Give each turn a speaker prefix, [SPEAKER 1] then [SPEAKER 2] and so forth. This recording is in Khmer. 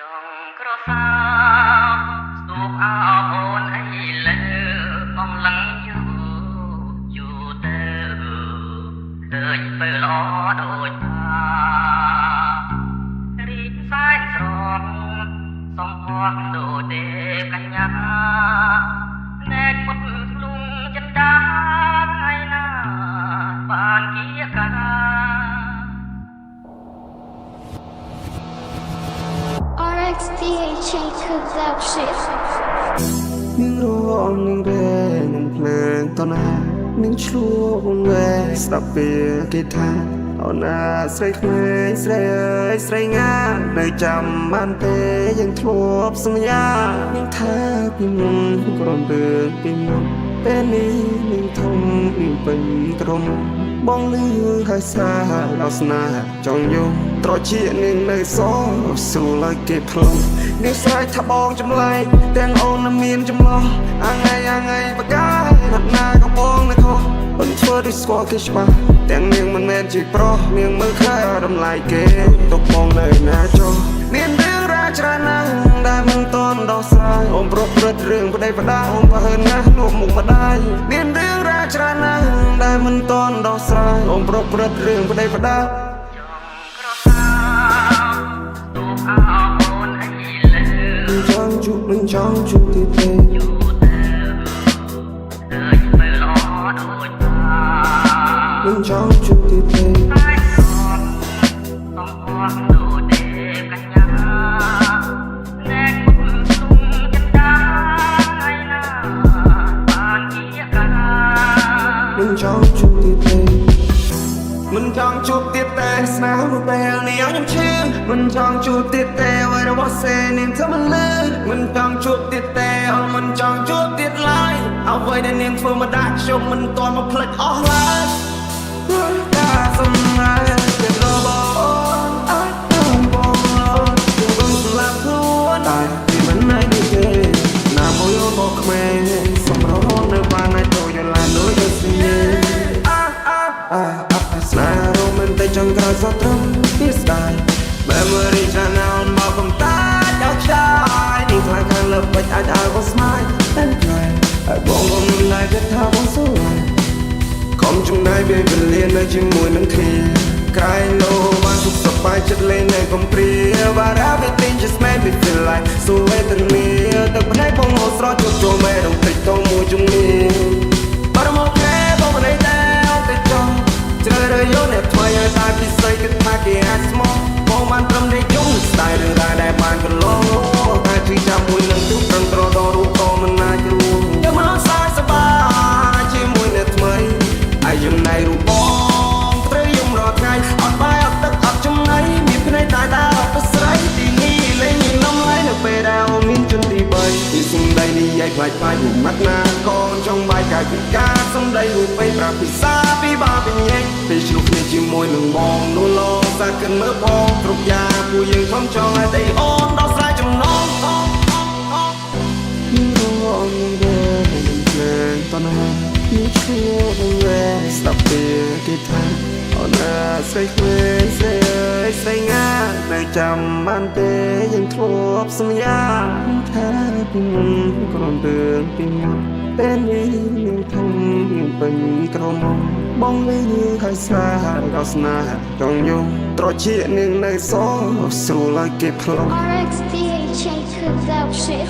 [SPEAKER 1] ចង់ក្រសាសូមអោអូនអីលើអំឡឹងយូរទៅឃើញពេលល្អដូចតារីកសាយស្រងសំផស្សដូចទេកញ្ញាណែពុតភ្លុងចិនដាថ្ងៃណាបានជាកា
[SPEAKER 2] RXDHA Production
[SPEAKER 3] នឹងរងនឹងរែនឹងភ្លើងតណានឹងឆ្លួងវែស្ដាប់ពីគេថាអូនណាស្រីក្មេងស្រីអើយស្រីងានៅចាំបានទេยังធ្លាប់សន្យានឹងថាពីមុនក្រំទៅពីមុនពេលនេះនឹងធំនឹងពេញក្រុមបងលឺហើយសាដល់ស្នាចង់យកត្រជានឹងនៅសស្រួលឲ្យគេផ្លុំនេះស្រ័យថាបងចម្លែកទាំងអូនមានចម្លោះអាថ្ងៃបកាយណាត់ណាក៏បងនៅខុសមិនធ្វើដូចស្គាល់គេច្បាស់ទាំងនាងមិនមែនជាប្រុសនាងមើលខ្លះតម្លៃគេទុកបងនៅណាចុះមានរឿងរ៉ាវច្រើនណាស់ដែលមិនតន់ដោះស្រាយអូនប្រព្រឹត្តរឿងប្តីប្រដាអូនប្រហើនណាស់លួចមុខម្ដាយមានរឿងរ៉ាវច្រើនណាស់ដែលមិនតន់ដោះស្រាយអូនប្រព្រឹត្តរឿងប្តីប្រដាចង់ជួបមិនចង់ជួបទីទេមិនចង់ជួបទីទេមិនចង់ជួបទីទេមិនចង់ជួបទៀតទេស្នាមពេលនេះខ្ញុំឈឺមិនចង់ជួបទៀតទេអ្វីរបស់សេនាងធ្វើមិនលឺមិនចង់ជួបទៀតទេអូនមិនចង់ជួបទៀតឡើយអ្វីដែលនាងធ្វើមកដាក់ខ្ញុំមិនទាន់មកភ្លេចអស់ឡើយការសម្ងាយពេលរបស់អាចតាមបងបងស្លាប់ខ្លួនតែពីមិនណៃនេះទេណាមួយអូនមកក្មេងសម្រោនៅបានឲ្យទៅយឡាននោះយកស្នេហ៍ស្នារ៉ូមិនតែចង់ក្រោយសតត្រឹមពីស្ដាយ Memory ច្រើនណាស់មកកំតាចដល់ឆ្ងាយនេះខ្លាំងខាងលើពេចអាចឲ្យបងស្មាយតែក្រែហើយបងមិនណែគិតថាបងសួរខំចំណាយពេលវេលានៅជាមួយនឹងគ្នាក្រែងលោបានសុខសប្បាយចិត្តលេងនៅកំព្រា But everything just made me feel like so wait and me ទឹកភ្នែកបងហូរស្រស់ជួបចូលមេរំពេចតមួយជំនាញបារមកគេបងមិនได้ទៅចង់ជ្រើរើយកអ្នកថ្មីឲ្យតែពិសេសគិតថាគេអាចស្មោះបងបានត្រឹមតែយំស្ដាយរឿងរ៉ាវដែលបានកន្លងតែជឿចាំមួយនឹងទូប្រឹងត្រដល់រូបក៏មិនអាចរួមយកមកសើចសប្បាយជាមួយអ្នកថ្មីហើយចំណៃរូបបងត្រូវយំរាល់ថ្ងៃអត់បាយអត់ទឹកអត់ចំណៃមានភ្នែកតែអត់ទៅស្រីទីនេះលេងនំឡៃនៅពេលដែលមានជន់ទី3ពីសំដីនេះយាយខ្លាចខ្លាចមួយម៉ាត់ណាកូនចង់បាយកាយពីការសំដីរូបពេលប្រាប់ពិសាពីបាបញែកពេលជ្រុះគ្នាជាមួយនឹងបងនោះឡងសាកិនមើលបងគ្រប់យ៉ាងពួកយើងខំចង់ឲ្យតែអូនដោះស្រាយចំណងមានរងនឹងនឹងភ្លើងតណាមានឈួរវែស្ដាប់ពីគេថាអូនណាស្រីក្មេងស្រីអើយស្រីងានៅចាំបានទេยังធ្លាប់សន្យាថាពីមុនក្រំទៅពីមុនពេលនេះនឹងធំនឹងពេញក្រុមបងលឺហើយសាដល់ស្នាចង់យកត្រជានឹងនៅសស្រួលឲ្យគេផ្លុំ
[SPEAKER 2] RXDHA Production